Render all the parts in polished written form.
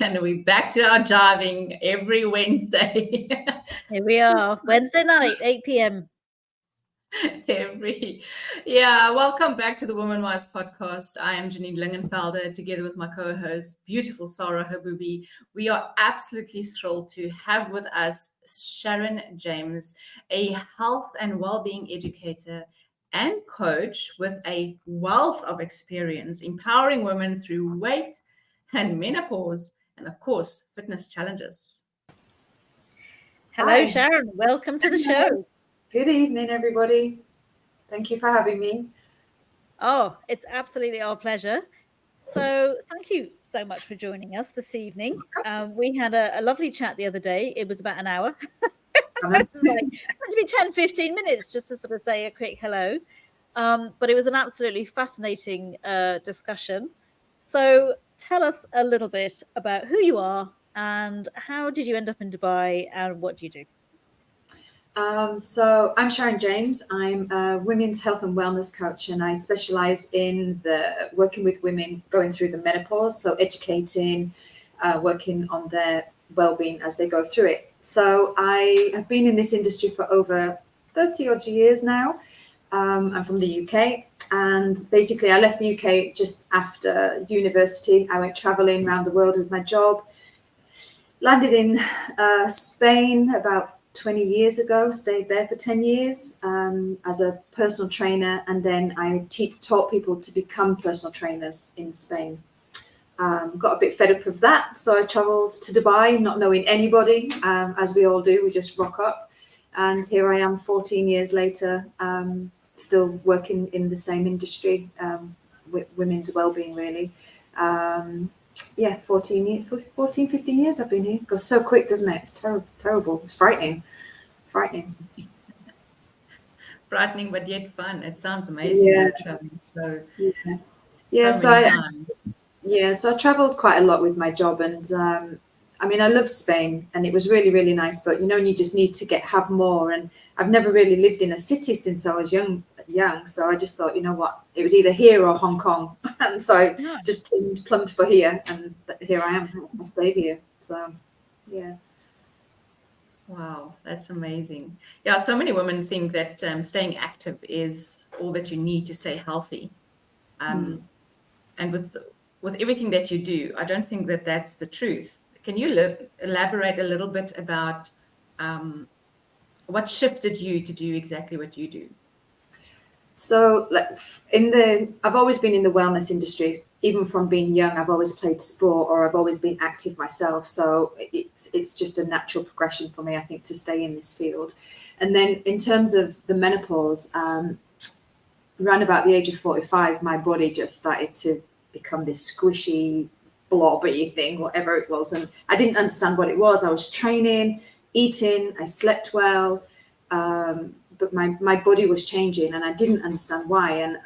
And we're back to our jiving every Wednesday. Here we are, Wednesday night, 8 p.m. Welcome back to the Woman Wise podcast. I am Janine Lingenfelder, together with my co-host, beautiful Sara Haboubi. We are absolutely thrilled to have with us Sharon James, a health and well-being educator and coach with a wealth of experience empowering women through weight and menopause, and of course, fitness challenges. Hello, Hi. Sharon. Welcome to the show. Good evening, everybody. Thank you for having me. Oh, it's absolutely our pleasure. So thank you so much for joining us this evening. We had a lovely chat the other day. It was about an hour. It's like meant to be 10, 15 minutes just to sort of say a quick hello. But it was an absolutely fascinating discussion. So tell us a little bit about who you are and how did you end up in Dubai and what do you do? So I'm Sharon James. I'm a women's health and wellness coach, and I specialize in working with women going through the menopause, so educating, working on their well-being as they go through it. So I have been in this industry for over 30 odd years now. I'm from the UK, and basically I left the UK just after university. I went traveling around the world with my job, landed in Spain about 20 years ago, stayed there for 10 years as a personal trainer, and then I taught people to become personal trainers in Spain. Got a bit fed up of that, so I travelled to Dubai, not knowing anybody, as we all do. We just rock up, and here I am 14 years later, still working in the same industry, women's well-being really. 14, 15 years I've been here. It goes so quick, doesn't it? It's terrible. It's frightening. Frightening, but yet fun. It sounds amazing. Yeah. Traveling So I traveled quite a lot with my job, and I love Spain, and it was really, really nice. But you just need to have more. And I've never really lived in a city since I was young. So I just thought, what, it was either here or Hong Kong, and so I just plumbed for here, and here I am. I stayed here. So yeah. Wow, that's amazing. Yeah, so many women think that staying active is all that you need to stay healthy. And with everything that you do, I don't think that that's the truth. Can you elaborate a little bit about what shifted you to do exactly what you do? So, I've always been in the wellness industry. Even from being young, I've always played sport, or I've always been active myself. So it's just a natural progression for me, I think, to stay in this field. And then in terms of the menopause, around about the age of 45, my body just started to become this squishy, blobby thing, whatever it was. And I didn't understand what it was. I was training, eating, I slept well, but my body was changing, and I didn't understand why. And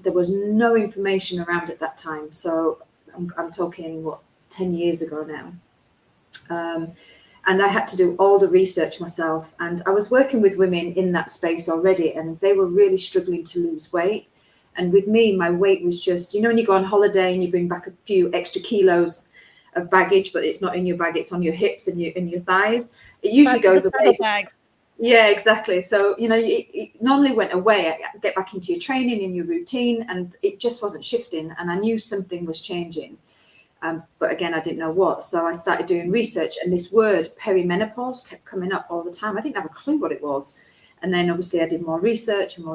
there was no information around at that time. So I'm talking, 10 years ago now. And I had to do all the research myself. And I was working with women in that space already, and they were really struggling to lose weight. And with me, my weight was just, when you go on holiday and you bring back a few extra kilos of baggage, but it's not in your bag, it's on your hips and your thighs. It usually goes away. Bags. Yeah, exactly. So, it normally went away. I get back into your training, in your routine, and it just wasn't shifting. And I knew something was changing. But again, I didn't know what. So I started doing research, and this word perimenopause kept coming up all the time. I didn't have a clue what it was. And then obviously I did more research. And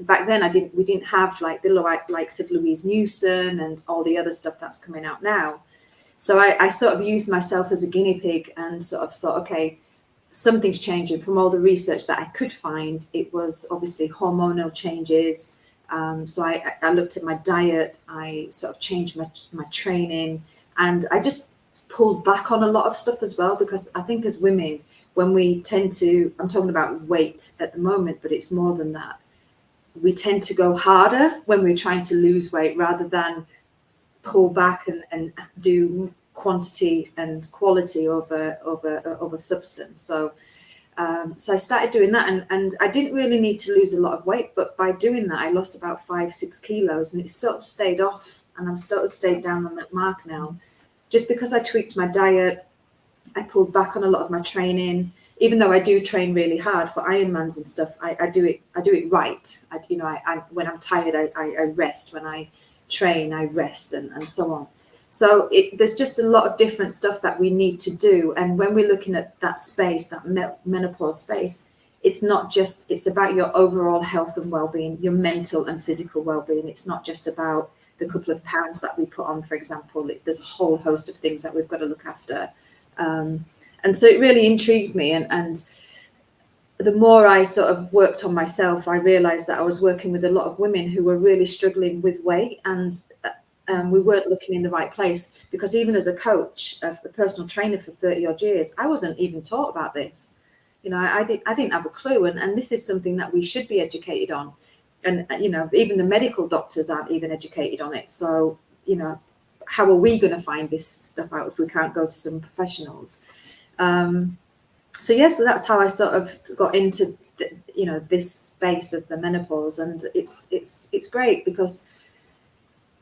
back then we didn't have like the likes of Louise Newson and all the other stuff that's coming out now. So I sort of used myself as a guinea pig and sort of thought, okay, something's changing. From all the research that I could find, it was obviously hormonal changes. So I looked at my diet, I sort of changed my training, and I just pulled back on a lot of stuff as well, because I think as women, when we tend to, I'm talking about weight at the moment, but it's more than that. We tend to go harder when we're trying to lose weight rather than pull back and do quantity and quality over substance. So I started doing that, and I didn't really need to lose a lot of weight, but by doing that, I lost about 5-6 kilos, and it sort of stayed off, and I'm sort of stayed down on that mark now. just because I tweaked my diet, I pulled back on a lot of my training. Even though I do train really hard for Ironmans and stuff, I do it right. I when I'm tired, I rest. When I train, I rest, and so on. So there's just a lot of different stuff that we need to do. And when we're looking at that space, that menopause space, it's not just, it's about your overall health and well-being, your mental and physical well-being. It's not just about the couple of pounds that we put on, for example. There's a whole host of things that we've got to look after. And so it really intrigued me. And the more I sort of worked on myself, I realized that I was working with a lot of women who were really struggling with weight, and we weren't looking in the right place, because even as a coach, a personal trainer for 30 odd years, I wasn't even taught about this. I didn't have a clue. And this is something that we should be educated on. And, even the medical doctors aren't even educated on it. So, how are we going to find this stuff out if we can't go to some professionals? So that's how I sort of got into this space of the menopause. And it's great, because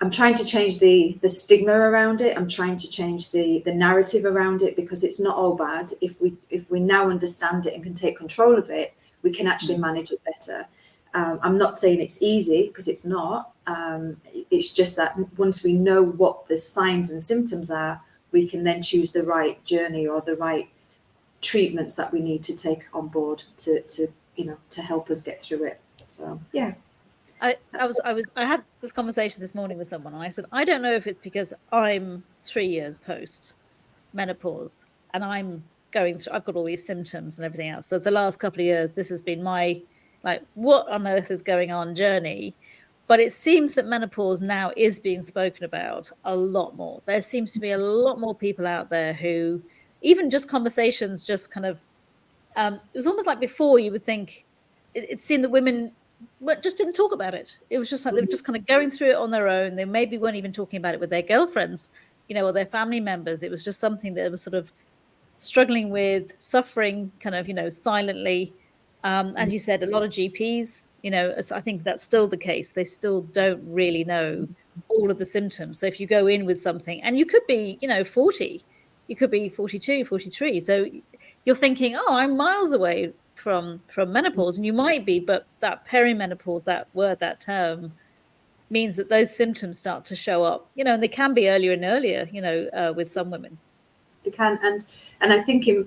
I'm trying to change the stigma around it. I'm trying to change the narrative around it, because it's not all bad. If we now understand it and can take control of it, we can actually manage it better. I'm not saying it's easy, because it's not. It's just that once we know what the signs and symptoms are, we can then choose the right journey or the right treatments that we need to take on board to help us get through it. So yeah. I had this conversation this morning with someone, and I said, I don't know if it's because I'm 3 years post menopause and I'm going through, I've got all these symptoms and everything else. So the last couple of years, this has been my, like, what on earth is going on journey. But it seems that menopause now is being spoken about a lot more. There seems to be a lot more people out there who, even just conversations, just kind of, it was almost like before you would think it seemed that women just didn't talk about it. It was just like they were just kind of going through it on their own. They maybe weren't even talking about it with their girlfriends, or their family members. It was just something that was sort of struggling with, suffering kind of, silently. As you said, a lot of GPs, I think that's still the case. They still don't really know all of the symptoms. So if you go in with something, and you could be, 40, you could be 42, 43. So you're thinking, oh, I'm miles away from menopause, and you might be, but that perimenopause, that word, that term, means that those symptoms start to show up, and they can be earlier and earlier, with some women. They can, and I think in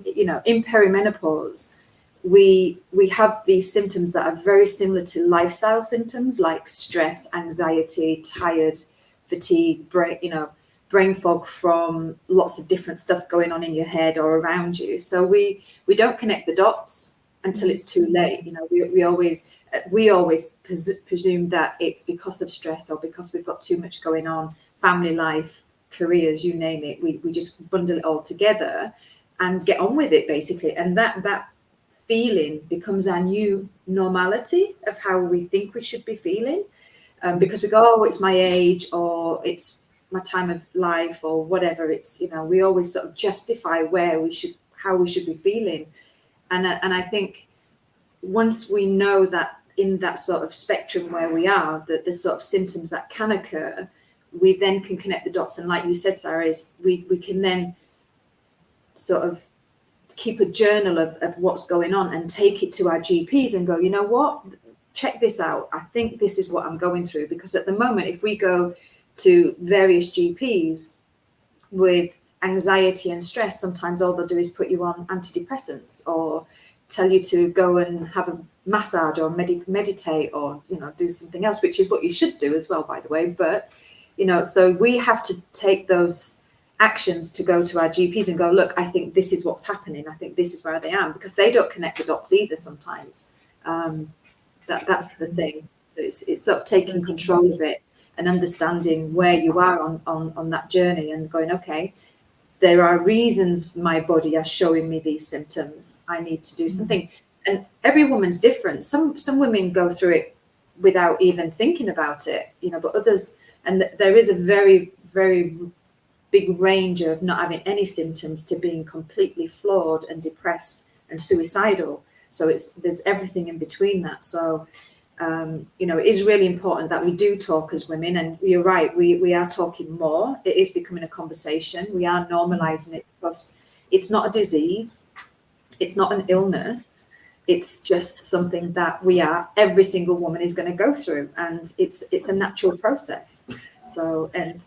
perimenopause, we have these symptoms that are very similar to lifestyle symptoms, like stress, anxiety, tired, fatigue, brain fog from lots of different stuff going on in your head or around you. So we don't connect the dots until it's too late. We always presume that it's because of stress or because we've got too much going on, family life, careers, you name it. We just bundle it all together and get on with it, basically. And that feeling becomes our new normality of how we think we should be feeling, because we go, oh, it's my age, or it's my time of life, or whatever. It's, we always sort of justify how we should be feeling. And I think once we know that in that sort of spectrum where we are, that the sort of symptoms that can occur, we then can connect the dots. And like you said, Sara, is we can then sort of keep a journal of what's going on and take it to our GPs and go, you know what, check this out. I think this is what I'm going through. Because at the moment, if we go to various GPs with anxiety and stress, sometimes all they'll do is put you on antidepressants or tell you to go and have a massage or meditate or, do something else, which is what you should do as well, by the way. But, so we have to take those actions to go to our GPs and go, look, I think this is what's happening. I think this is where I am, because they don't connect the dots either sometimes. That's the thing. So it's sort of taking control of it and understanding where you are on that journey and going, okay, there are reasons my body is showing me these symptoms. I need to do something. And every woman's different. Some women go through it without even thinking about it, but others, and there is a very, very big range of not having any symptoms to being completely flawed and depressed and suicidal. So there's everything in between that. So It is really important that we do talk as women, and you're right, we are talking more. It is becoming a conversation. We are normalizing it because it's not a disease, it's not an illness, it's just something that every single woman is going to go through, and it's a natural process. So, and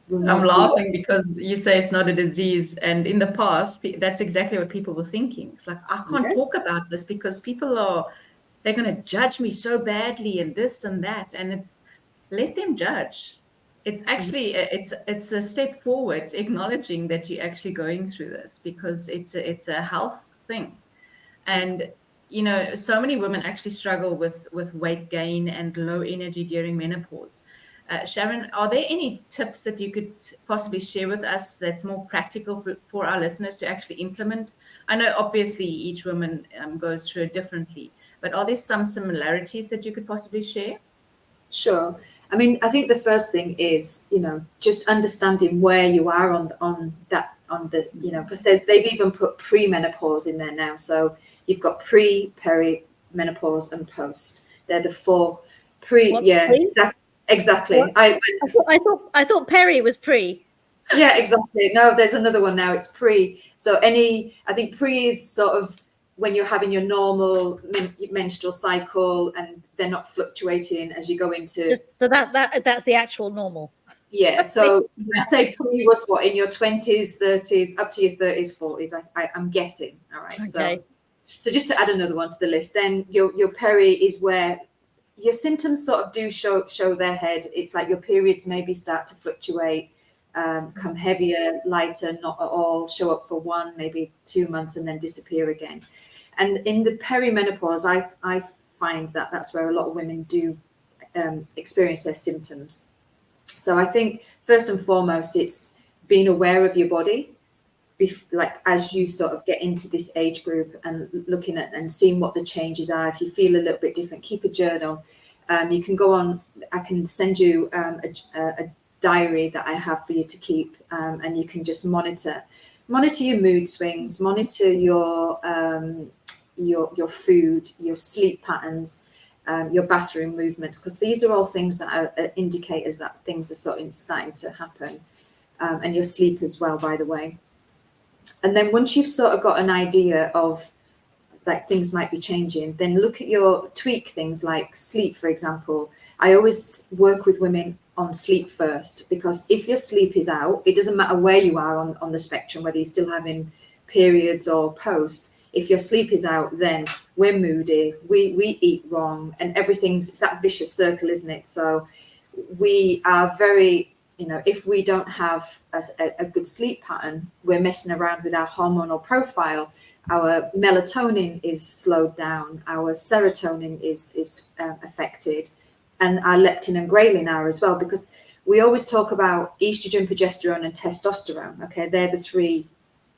I'm laughing because you say it's not a disease, and in the past, that's exactly what people were thinking. It's like, I can't talk about this because they're going to judge me so badly and this and that, and it's, let them judge. It's actually it's a step forward, acknowledging that you're actually going through this, because it's a health thing. And so many women actually struggle with weight gain and low energy during menopause. Sharon, are there any tips that you could possibly share with us that's more practical for our listeners to actually implement? I know obviously each woman goes through it differently, but are there some similarities that you could possibly share? Sure. I mean, I think the first thing is, just understanding where you are on the, because they've even put pre-menopause in there now. So you've got pre, peri, menopause, and post. They're the four pre. What's yeah, pre? exactly. What? I thought peri was pre. Yeah, exactly. No, there's another one now. It's pre. So I think pre is sort of when you're having your normal menstrual cycle and they're not fluctuating as you go into. So that's the actual normal. Yeah. So I'd say pre was what, in your 20s, 30s, up to your 30s, 40s. I'm guessing. All right. Okay. So just to add another one to the list, then your peri is where your symptoms sort of do show their head. It's like your periods maybe start to fluctuate. Come heavier, lighter, not at all, show up for 1, maybe 2 months and then disappear again. And in the perimenopause, I find that that's where a lot of women do experience their symptoms. So I think first and foremost, it's being aware of your body, like as you sort of get into this age group and looking at and seeing what the changes are. If you feel a little bit different, keep a journal. You can go on, I can send you a diary that I have for you to keep, and you can just monitor your mood swings, monitor your food, your sleep patterns, your bathroom movements, because these are all things that are indicators that things are sort of starting to happen, and your sleep as well, by the way. And then once you've sort of got an idea of like things might be changing, then look at your tweak things like sleep, for example. I always work with women on sleep first, because if your sleep is out, it doesn't matter where you are on the spectrum, whether you're still having periods or post. If your sleep is out, then we're moody, we eat wrong, and it's that vicious circle, isn't it? So we are very, if we don't have a good sleep pattern, we're messing around with our hormonal profile. Our melatonin is slowed down, our serotonin is affected, and our leptin and ghrelin are as well, because we always talk about estrogen, progesterone, and testosterone. Okay, they're the 3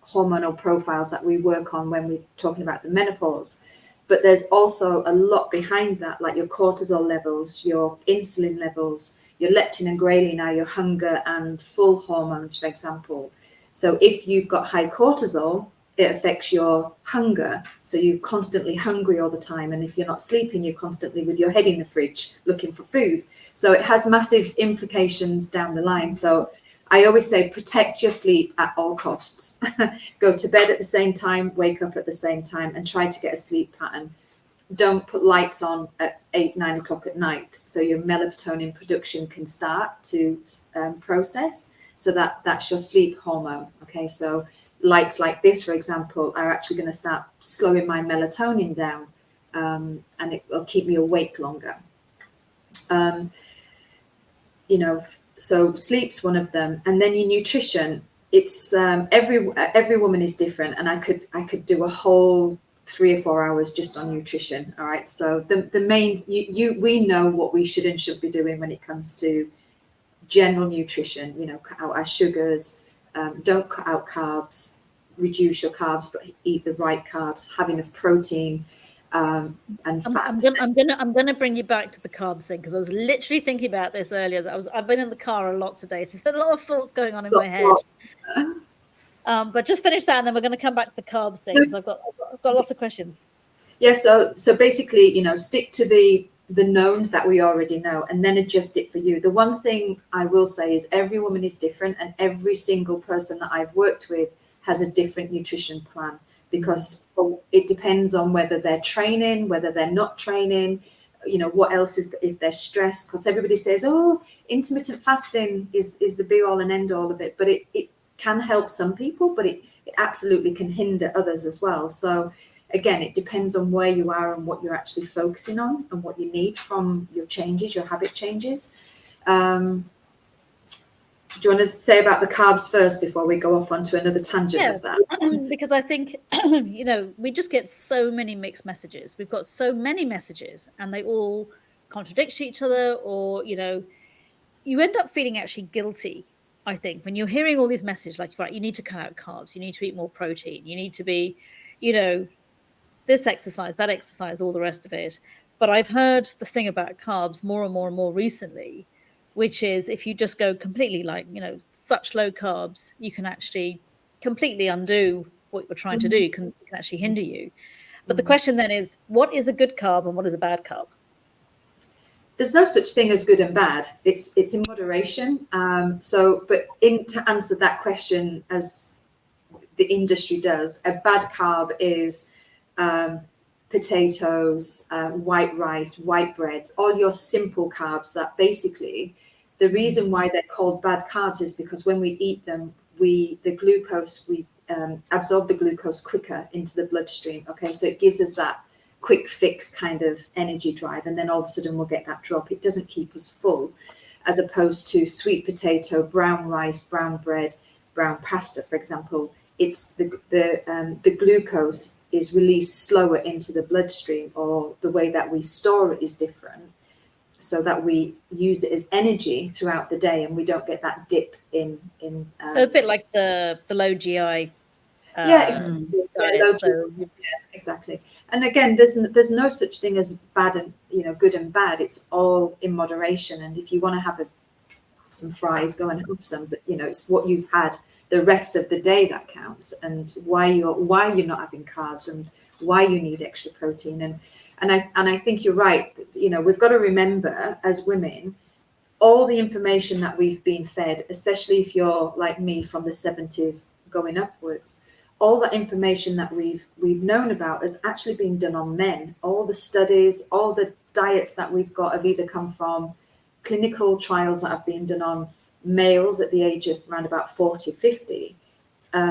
hormonal profiles that we work on when we're talking about the menopause. But there's also a lot behind that, like your cortisol levels, your insulin levels, your leptin and ghrelin are your hunger and full hormones, for example. So if you've got high cortisol, it affects your hunger. So you're constantly hungry all the time. And if you're not sleeping, you're constantly with your head in the fridge looking for food. So it has massive implications down the line. So I always say, protect your sleep at all costs. Go to bed at the same time, wake up at the same time, and try to get a sleep pattern. Don't put lights on at 8, 9 o'clock at night, so your melatonin production can start to process. So that's your sleep hormone. Okay, so lights like this, for example, are actually going to start slowing my melatonin down, and it will keep me awake longer. So sleep's one of them, and then your nutrition. It's every woman is different, and I could do a whole 3 or 4 hours just on nutrition. All right, so the main we know what we should and should be doing when it comes to general nutrition. Cut out our sugars, don't cut out carbs, reduce your carbs, but eat the right carbs, have enough protein. And fats. I'm gonna bring you back to the carbs thing, because I was literally thinking about this earlier. I've been in the car a lot today, so there's a lot of thoughts going on in my head. But just finish that, and then we're going to come back to the carbs thing, because I've got lots of questions. Yeah, so basically, you know, stick to the knowns that we already know and then adjust it for you. The one thing I will say is every woman is different, and every single person that I've worked with has a different nutrition plan, because it depends on whether they're training, whether they're not training, you know, what else is, if they're stressed, because everybody says, oh, intermittent fasting is the be all and end all of it, but it can help some people, but it absolutely can hinder others as well. So again, it depends on where you are and what you're actually focusing on and what you need from your changes, your habit changes. Do you want to say about the carbs first before we go off onto another tangent of that? Because I think, you know, we just get so many mixed messages. We've got so many messages and they all contradict each other, or, you know, you end up feeling actually guilty, I think, when you're hearing all these messages like, right, you need to cut out carbs, you need to eat more protein, you need to be, you know, this exercise, that exercise, all the rest of it. But I've heard the thing about carbs more and more and more recently, which is if you just go completely like, you know, such low carbs, you can actually completely undo what you're trying to do. It can actually hinder you. But the question then is, what is a good carb and what is a bad carb? There's no such thing as good and bad. It's in moderation. But to answer that question as the industry does, a bad carb is potatoes, white rice, white breads, all your simple carbs that basically, the reason why they're called bad carbs is because when we eat them, we absorb the glucose quicker into the bloodstream. Okay, so it gives us that quick fix kind of energy drive, and then all of a sudden we'll get that drop. It doesn't keep us full, as opposed to sweet potato, brown rice, brown bread, brown pasta, for example. It's the glucose is released slower into the bloodstream, or the way that we store it is different, so that we use it as energy throughout the day, and we don't get that dip in. So a bit like the low GI. Exactly. Diet, Exactly. And again, there's no such thing as bad and, you know, good and bad. It's all in moderation. And if you want to have some fries, go and have some. But you know, it's what you've had the rest of the day that counts, and why you're not having carbs, and why you need extra protein. And I think you're right. You know, we've got to remember as women, all the information that we've been fed, especially if you're like me from the 70s going upwards, all the information that we've known about has actually been done on men. All the studies, all the diets that we've got have either come from clinical trials that have been done on males at the age of around about 40, 50,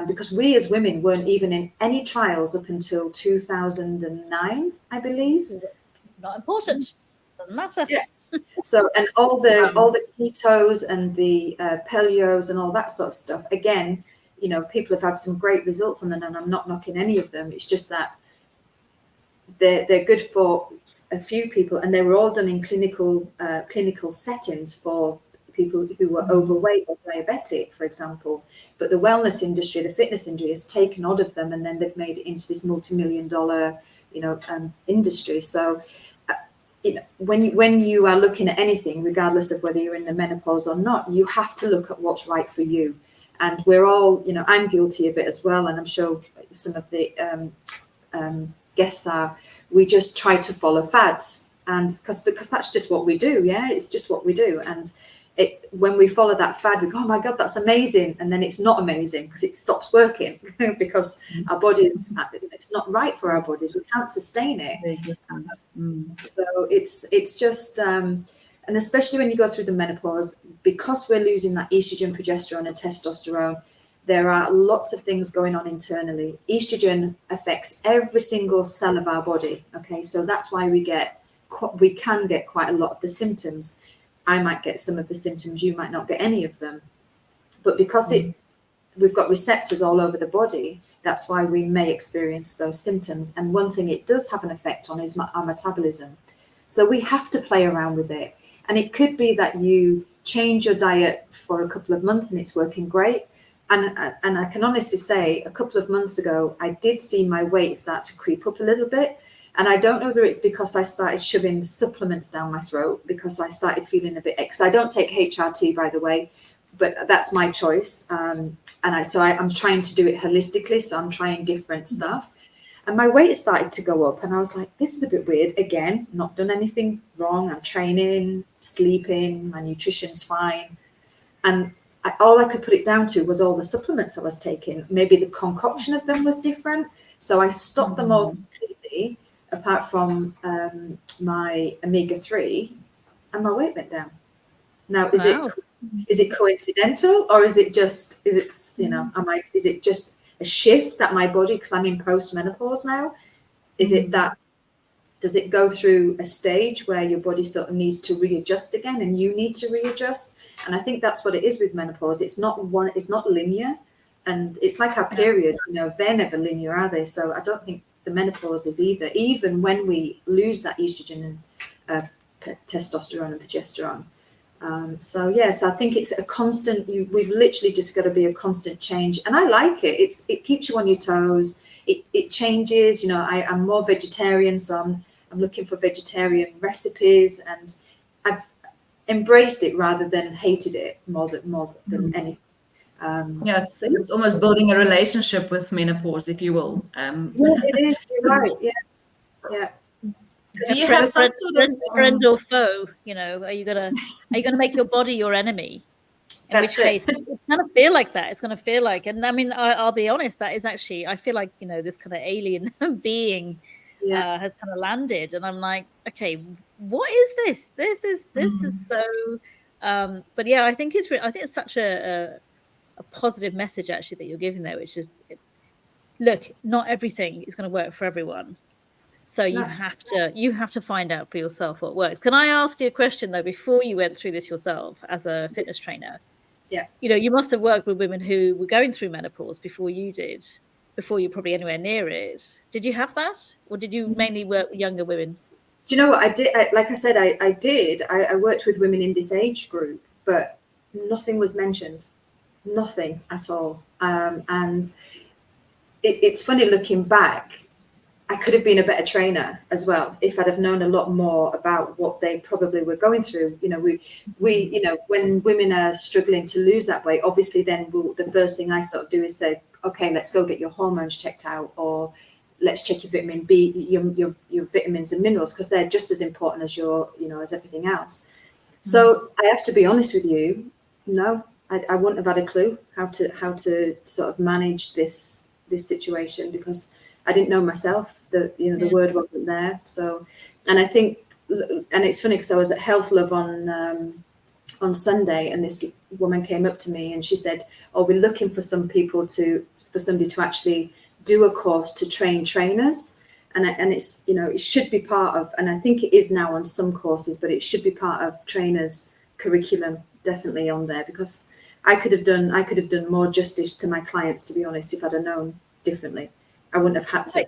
because we as women weren't even in any trials up until 2009, I believe. Not important. Doesn't matter. Yeah. So, and all the ketos and the paleos and all that sort of stuff, again, you know, people have had some great results from them, and I'm not knocking any of them. It's just that they're good for a few people, and they were all done in clinical settings for people who were overweight or diabetic, for example. But the wellness industry, the fitness industry, has taken odd of them, and then they've made it into this multi-million-dollar, you know, industry. So, you know, when you are looking at anything, regardless of whether you're in the menopause or not, you have to look at what's right for you. And we're all, you know, I'm guilty of it as well, and I'm sure some of the guests are. We just try to follow fads, and because that's just what we do. Yeah, it's just what we do. And when we follow that fad, we go, oh my God, that's amazing, and then it's not amazing because it stops working because our bodies, it's not right for our bodies. We can't sustain it. So it's just. And especially when you go through the menopause, because we're losing that estrogen, progesterone, and testosterone, there are lots of things going on internally. Estrogen affects every single cell of our body. Okay, so that's why we can get quite a lot of the symptoms. I might get some of the symptoms, you might not get any of them. But because we've got receptors all over the body, that's why we may experience those symptoms. And one thing it does have an effect on is our metabolism. So we have to play around with it. And it could be that you change your diet for a couple of months and it's working great. And I can honestly say a couple of months ago, I did see my weight start to creep up a little bit. And I don't know whether it's because I started shoving supplements down my throat, because I started feeling a bit, because I don't take HRT, by the way, but that's my choice. I'm trying to do it holistically. So I'm trying different stuff. And my weight started to go up, and I was like, this is a bit weird. Again, not done anything wrong. I'm training, sleeping, my nutrition's fine. And all I could put it down to was all the supplements I was taking. Maybe the concoction of them was different. So I stopped them all completely, apart from my omega-3, and my weight went down. Now, is it coincidental, or is it just, is it just a shift that my body, because I'm in post-menopause now, is it that, does it go through a stage where your body sort of needs to readjust again, and you need to readjust? And I think that's what it is with menopause. It's not linear, and it's like our period, they're never linear, are they? So I don't think the menopause is either, even when we lose that estrogen and testosterone and progesterone. So I think it's a constant, we've literally just got to be a constant change. And I like it. It keeps you on your toes. It changes, I'm more vegetarian, so I'm looking for vegetarian recipes, and I've embraced it rather than hated it more than anything. It's almost building a relationship with menopause, if you will. It is. You're right. Yeah. Do you have some sort of friend or foe? Are you gonna make your body your enemy? In which case, it's going to feel like that. It's going to feel like, and I mean, I'll be honest, that is actually, I feel like, this kind of alien being has kind of landed, and I'm like, okay, what is this? This is so. But yeah, I think it's such a positive message actually that you're giving there, which is, look, not everything is going to work for everyone. So you have to find out for yourself what works. Can I ask you a question though, before you went through this yourself as a fitness trainer? Yeah. You must have worked with women who were going through menopause before you did, before you're probably anywhere near it. Did you have that? Or did you mainly work with younger women? Do you know what I did? Like I said, I did. I worked with women in this age group, but nothing was mentioned. Nothing at all. And it's funny looking back. I could have been a better trainer as well if I'd have known a lot more about what they probably were going through. We when women are struggling to lose that weight, obviously then the first thing I sort of do is say, okay, let's go get your hormones checked out, or let's check your vitamin B, your vitamins and minerals, because they're just as important as as everything else. So I have to be honest with you. No, I wouldn't have had a clue how to sort of manage this situation, because I didn't know myself. The word wasn't there. So, and I think, and it's funny because I was at Health Love on Sunday, and this woman came up to me and she said, "Oh, we're looking for somebody to actually do a course to train trainers." And it's it should be part of, and I think it is now on some courses, but it should be part of trainers' curriculum, definitely on there, because I could have done more justice to my clients, to be honest, if I'd have known differently. I wouldn't have had to.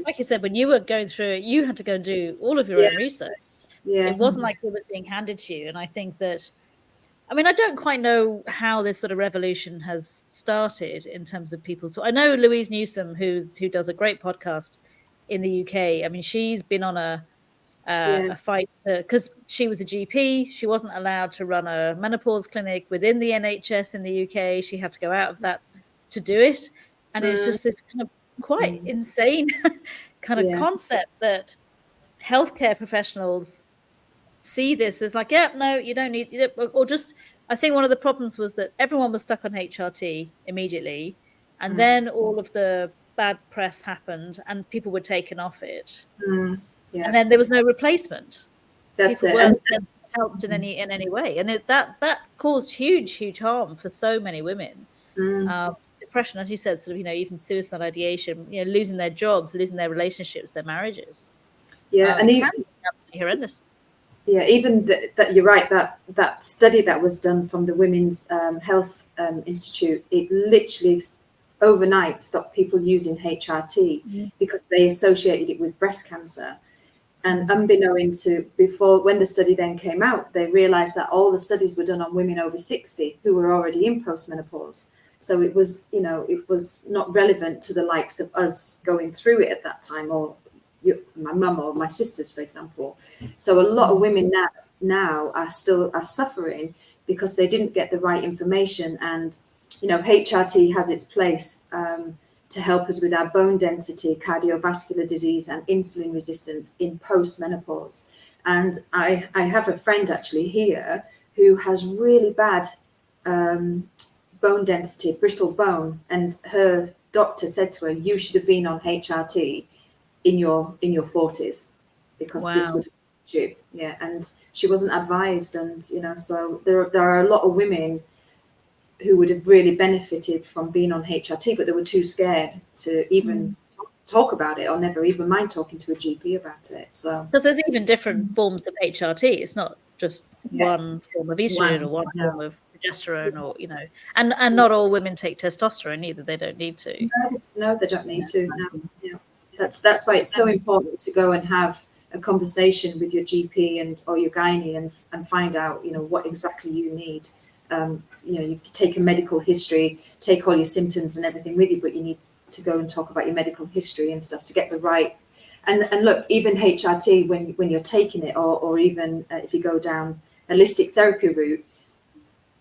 Like you said, when you were going through it, you had to go and do all of your own research. Yeah. It wasn't like it was being handed to you. And I think that, I mean, I don't quite know how this sort of revolution has started in terms of people. I know Louise Newsom, who does a great podcast in the UK. I mean, she's been on a fight because she was a GP. She wasn't allowed to run a menopause clinic within the NHS in the UK. She had to go out of that to do it. And it was just this kind of quite insane kind of concept that healthcare professionals see this as like, no, you don't need it. Or just, I think one of the problems was that everyone was stuck on HRT immediately. And then all of the bad press happened and people were taken off it. And then there was no replacement. That's people it. weren't helped in any way. And that caused huge harm for so many women. Depression, as you said, sort of, even suicide ideation, losing their jobs, losing their relationships, their marriages. And even absolutely horrendous. Yeah, even that you're right, that study that was done from the Women's Health Institute, it literally overnight stopped people using HRT because they associated it with breast cancer. And unbeknown to before, when the study then came out, they realized that all the studies were done on women over 60 who were already in postmenopause. So it was, it was not relevant to the likes of us going through it at that time, or my mum or my sisters, for example. So a lot of women now are suffering because they didn't get the right information. And HRT has its place to help us with our bone density, cardiovascular disease, and insulin resistance in post-menopause. And I have a friend actually here who has really bad bone density, brittle bone, and her doctor said to her, "You should have been on HRT in your 40s because this would help you." Yeah, and she wasn't advised, and so there are a lot of women who would have really benefited from being on HRT, but they were too scared to even talk about it, or never even mind talking to a GP about it. So because there's even different forms of HRT. It's not just one form of estrogen or one form of progesterone, or and not all women take testosterone either. They don't need to. No, they don't need to. No. That's why it's so important to go and have a conversation with your GP or your gynae and find out what exactly you need. You take a medical history, take all your symptoms and everything with you, but you need to go and talk about your medical history and stuff to get the right. And look, even HRT, when you're taking it, or even if you go down holistic therapy route,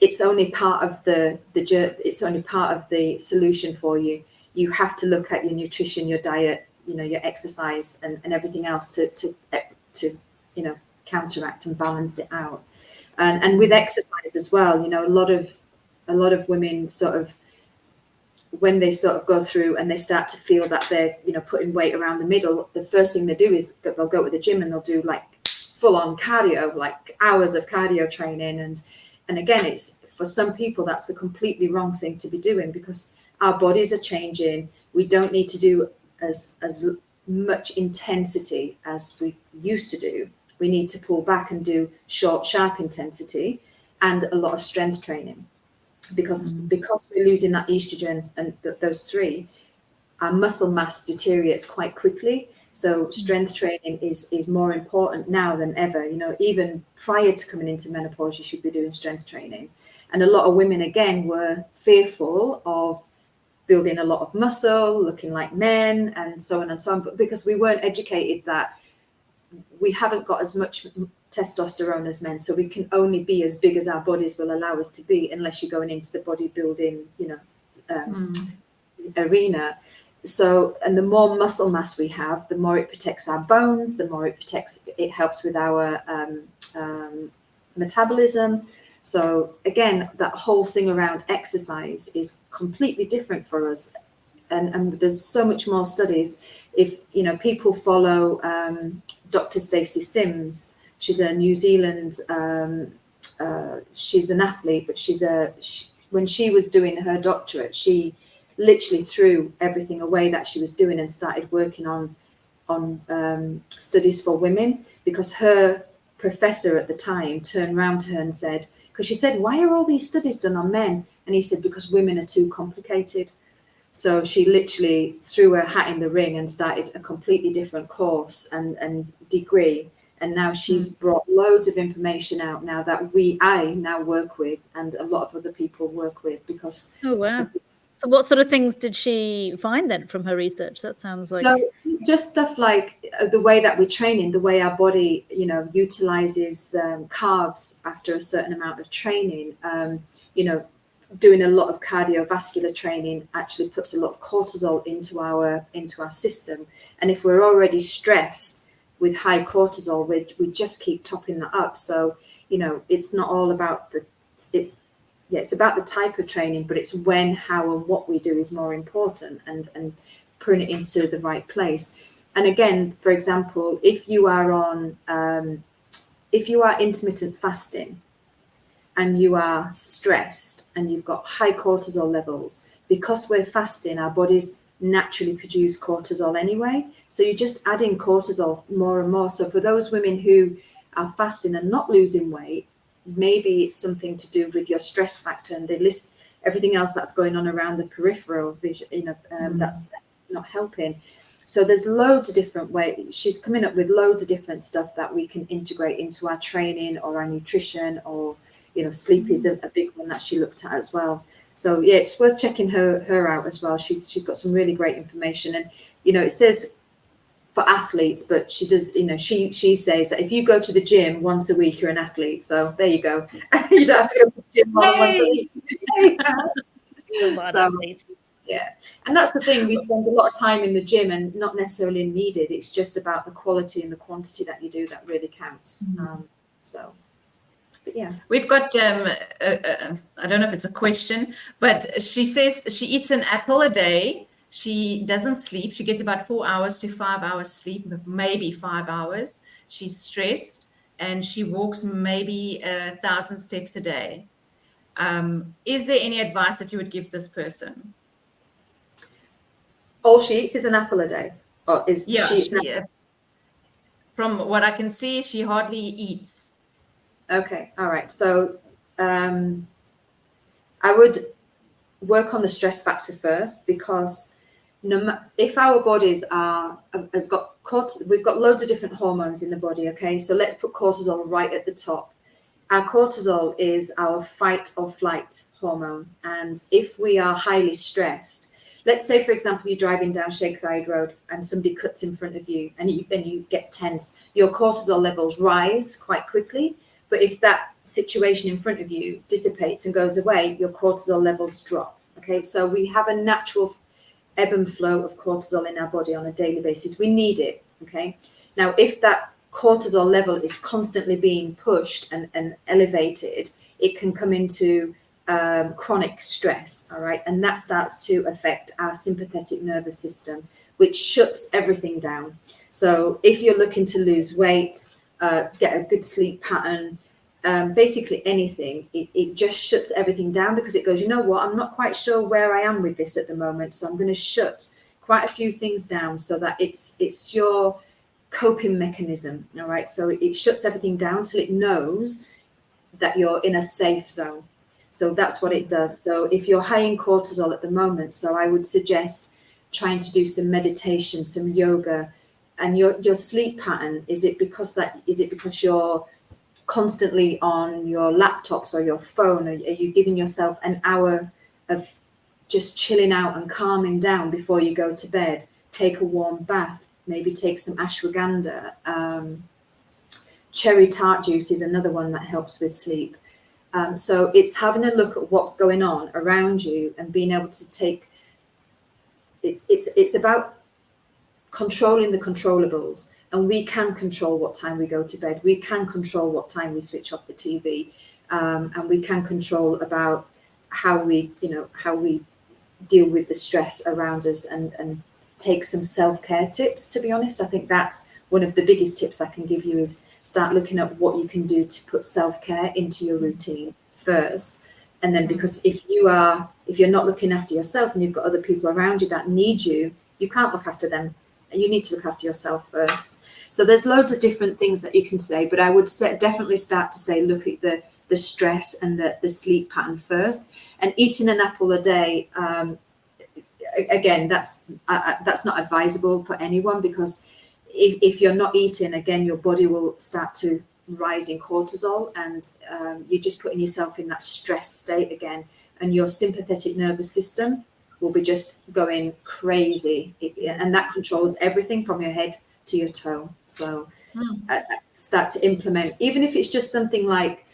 it's only part of it's only part of the solution for you. You have to look at your nutrition, your diet, your exercise, and everything else to counteract and balance it out. And with exercise as well, a lot of women sort of, when they sort of go through and they start to feel that they're putting weight around the middle, the first thing they do is they'll go to the gym and they'll do like full on cardio, like hours of cardio training, and again, it's, for some people that's the completely wrong thing to be doing, because our bodies are changing. We don't need to do as much intensity as we used to do. We need to pull back and do short, sharp intensity and a lot of strength training, because we're losing that estrogen and those three, our muscle mass deteriorates quite quickly. So strength training is more important now than ever. Even prior to coming into menopause, you should be doing strength training. And a lot of women, again, were fearful of building a lot of muscle, looking like men, and so on and so on. But because we weren't educated that we haven't got as much testosterone as men, so we can only be as big as our bodies will allow us to be, unless you're going into the bodybuilding, arena. So, and the more muscle mass we have, the more it protects our bones, the more it helps with our metabolism. So again, that whole thing around exercise is completely different for us. And there's so much more studies. If people follow Dr. Stacey Sims, she's a New Zealand, she's an athlete, but when she was doing her doctorate, she literally threw everything away that she was doing and started working on studies for women, because her professor at the time turned around to her and said, because she said, "Why are all these studies done on men?" And he said, "Because women are too complicated." So she literally threw her hat in the ring and started a completely different course and degree. And now she's brought loads of information out now that I now work with, and a lot of other people work with, because. Oh, wow. So what sort of things did she find then from her research? That sounds like... So just stuff like the way that we're training, the way our body, utilizes carbs after a certain amount of training, doing a lot of cardiovascular training actually puts a lot of cortisol into our system. And if we're already stressed with high cortisol, we just keep topping that up. So, it's not all about it's about the type of training, but it's when, how, and what we do is more important, and putting it into the right place. And again, for example, if you are intermittent fasting and you are stressed and you've got high cortisol levels, because we're fasting, our bodies naturally produce cortisol anyway. So you're just adding cortisol more and more. So for those women who are fasting and not losing weight, maybe it's something to do with your stress factor, and they list everything else that's going on around the peripheral vision, that's not helping. So there's loads of different ways. She's coming up with loads of different stuff that we can integrate into our training or our nutrition, or sleep is a big one that she looked at as well. So yeah, it's worth checking her out as well. She's got some really great information, and it says for athletes, but she does, she says that if you go to the gym once a week, you're an athlete. So there you go. You don't have to go to the gym once a week. Still not an athlete. Yeah, and that's the thing. We spend a lot of time in the gym, and not necessarily needed. It's just about the quality and the quantity that you do that really counts. So, but yeah, we've got I don't know if it's a question, but she says she eats an apple a day. She doesn't sleep. She gets about 4 hours to 5 hours sleep, maybe 5 hours. She's stressed, and she walks maybe 1,000 steps a day. Is there any advice that you would give this person? all she eats is an apple a day, or is Yeah, she eats an apple? from what I can see, she hardly eats. Okay, all right. So I would work on the stress factor first, because if our bodies we've got loads of different hormones in the body. Okay, so let's put cortisol right at the top. Our cortisol is our fight or flight hormone, and if we are highly stressed, let's say, for example, you're driving down Shakeside Road and somebody cuts in front of you, and then you get tense, your cortisol levels rise quite quickly. But if that situation in front of you dissipates and goes away, your cortisol levels drop. Okay, so we have a natural ebb and flow of cortisol in our body on a daily basis. We need it. Okay, now if that cortisol level is constantly being pushed and elevated, it can come into chronic stress. All right, and that starts to affect our sympathetic nervous system, which shuts everything down. So if you're looking to lose weight, get a good sleep pattern, basically anything, it just shuts everything down, because it goes, you know what, I'm not quite sure where I am with this at the moment, so I'm going to shut quite a few things down so that it's your coping mechanism. All right, so it shuts everything down till it knows that you're in a safe zone. So that's what it does. So if you're high in cortisol at the moment, so I would suggest trying to do some meditation, some yoga. And your sleep pattern, is it because you're constantly on your laptops or your phone? Are you giving yourself an hour of just chilling out and calming down before you go to bed? Take a warm bath, maybe take some ashwagandha. Cherry tart juice is another one that helps with sleep. So it's having a look at what's going on around you and being able to take it's about controlling the controllables. And we can control what time we go to bed. We can control what time we switch off the TV, and we can control about how we deal with the stress around us, and take some self-care tips. To be honest, I think that's one of the biggest tips I can give you, is start looking at what you can do to put self-care into your routine first. And then, because if you're not looking after yourself and you've got other people around you that need you, you can't look after them. You need to look after yourself first. So there's loads of different things that you can say, but I would definitely start to say, look at the stress and the sleep pattern first. And eating an apple a day, again, that's not advisable for anyone, because if you're not eating, again, your body will start to rise in cortisol, and you're just putting yourself in that stress state again, and your sympathetic nervous system will be just going crazy, and that controls everything from your head to your toe. So start to implement, even if it's just something like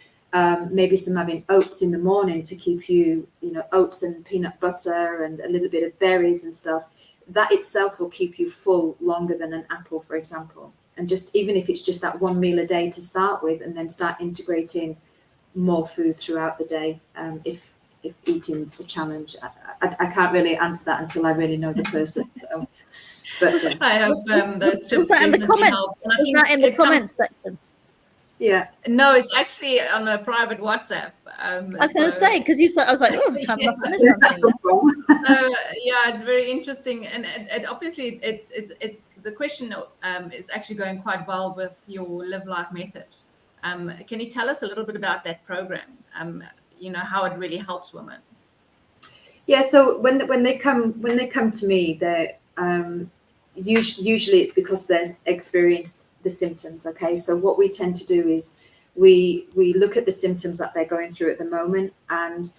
maybe some having oats in the morning to keep you, oats and peanut butter and a little bit of berries and stuff. That itself will keep you full longer than an apple, for example. And just even if it's just that one meal a day to start with, and then start integrating more food throughout the day, if eating's a challenge. I can't really answer that until I really know the person. So, but yeah. I hope those tips Was that in the definitely comments? helped. And I Was think that in the it comes- comments section? Yeah. No, it's actually on a private WhatsApp. I was going to say, because you said, I was like, oh, I must have missed Where's that something. come from? Yeah, it's very interesting, and obviously the question is actually going quite well with your Live Life method. Can you tell us a little bit about that program? How it really helps women. Yeah, so when they come to me, they're usually it's because they've experienced the symptoms. Okay, so what we tend to do is we look at the symptoms that they're going through at the moment, and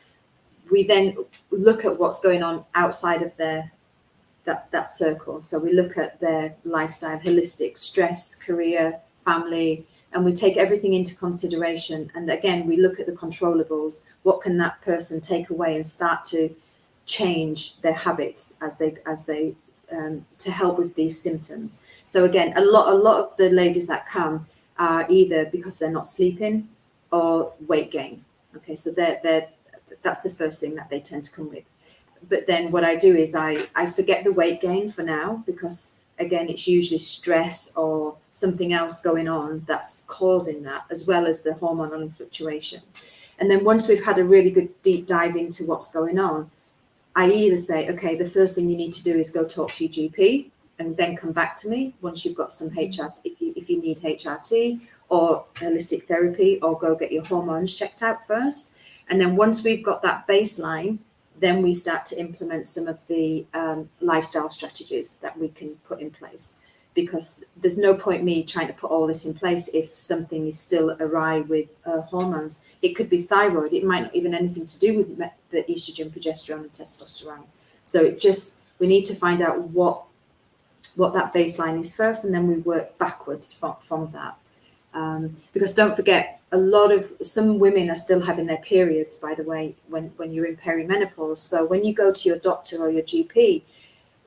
we then look at what's going on outside of that circle. So we look at their lifestyle, holistic, stress, career, family, and we take everything into consideration. And again, we look at the controllables. What can that person take away and start to change their habits as they to help with these symptoms. So again, a lot of the ladies that come are either because they're not sleeping or weight gain. Okay, so that's the first thing that they tend to come with. But then what I do is I forget the weight gain for now, because again, it's usually stress or something else going on that's causing that, as well as the hormonal fluctuation. And then once we've had a really good deep dive into what's going on, I either say, okay, the first thing you need to do is go talk to your GP, and then come back to me once you've got some HRT, if you need HRT or holistic therapy, or go get your hormones checked out first. And then once we've got that baseline, then we start to implement some of the lifestyle strategies that we can put in place, because there's no point me trying to put all this in place if something is still awry with hormones. It could be thyroid. It might not even anything to do with the estrogen, progesterone, and testosterone. So we need to find out what that baseline is first, and then we work backwards from that. Because don't forget, some women are still having their periods, by the way, when you're in perimenopause. So when you go to your doctor or your GP,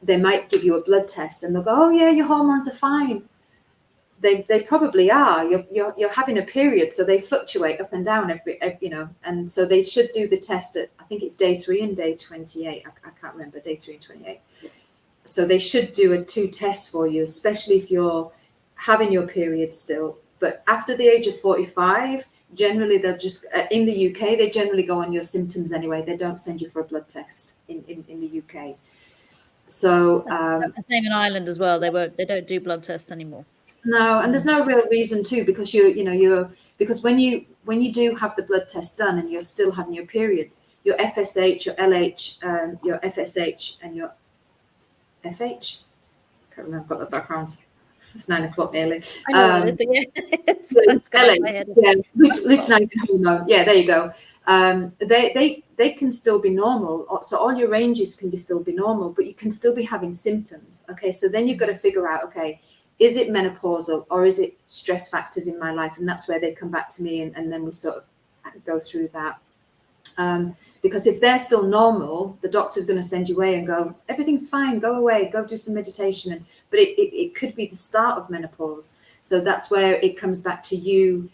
they might give you a blood test and they'll go, oh yeah, your hormones are fine. They probably are. You're having a period, so they fluctuate up and down every and so they should do the test at, I think it's day 3 and day 28. I can't remember, day 3 and 28. So they should do 2 tests for you, especially if you're having your period still. But after the age of 45, generally they'll just, in the UK, they generally go on your symptoms anyway. They don't send you for a blood test in the UK. So that's the same in Ireland as well. They don't do blood tests anymore. No, and there's no real reason to, because because when you do have the blood test done and you're still having your periods, your FSH, your LH, your FSH and your FH, I can't remember, I've got the background. It's 9 o'clock nearly. I know what it is, but yeah. Luteinizing hormone. Yeah, there you go. They can still be normal. So all your ranges can still be normal, but you can still be having symptoms. Okay, so then you've got to figure out, okay, is it menopausal or is it stress factors in my life? And that's where they come back to me, and then we sort of go through that. Because if they're still normal, the doctor's going to send you away and go, everything's fine, go away, go do some meditation. But it could be the start of menopause. So that's where it comes back to you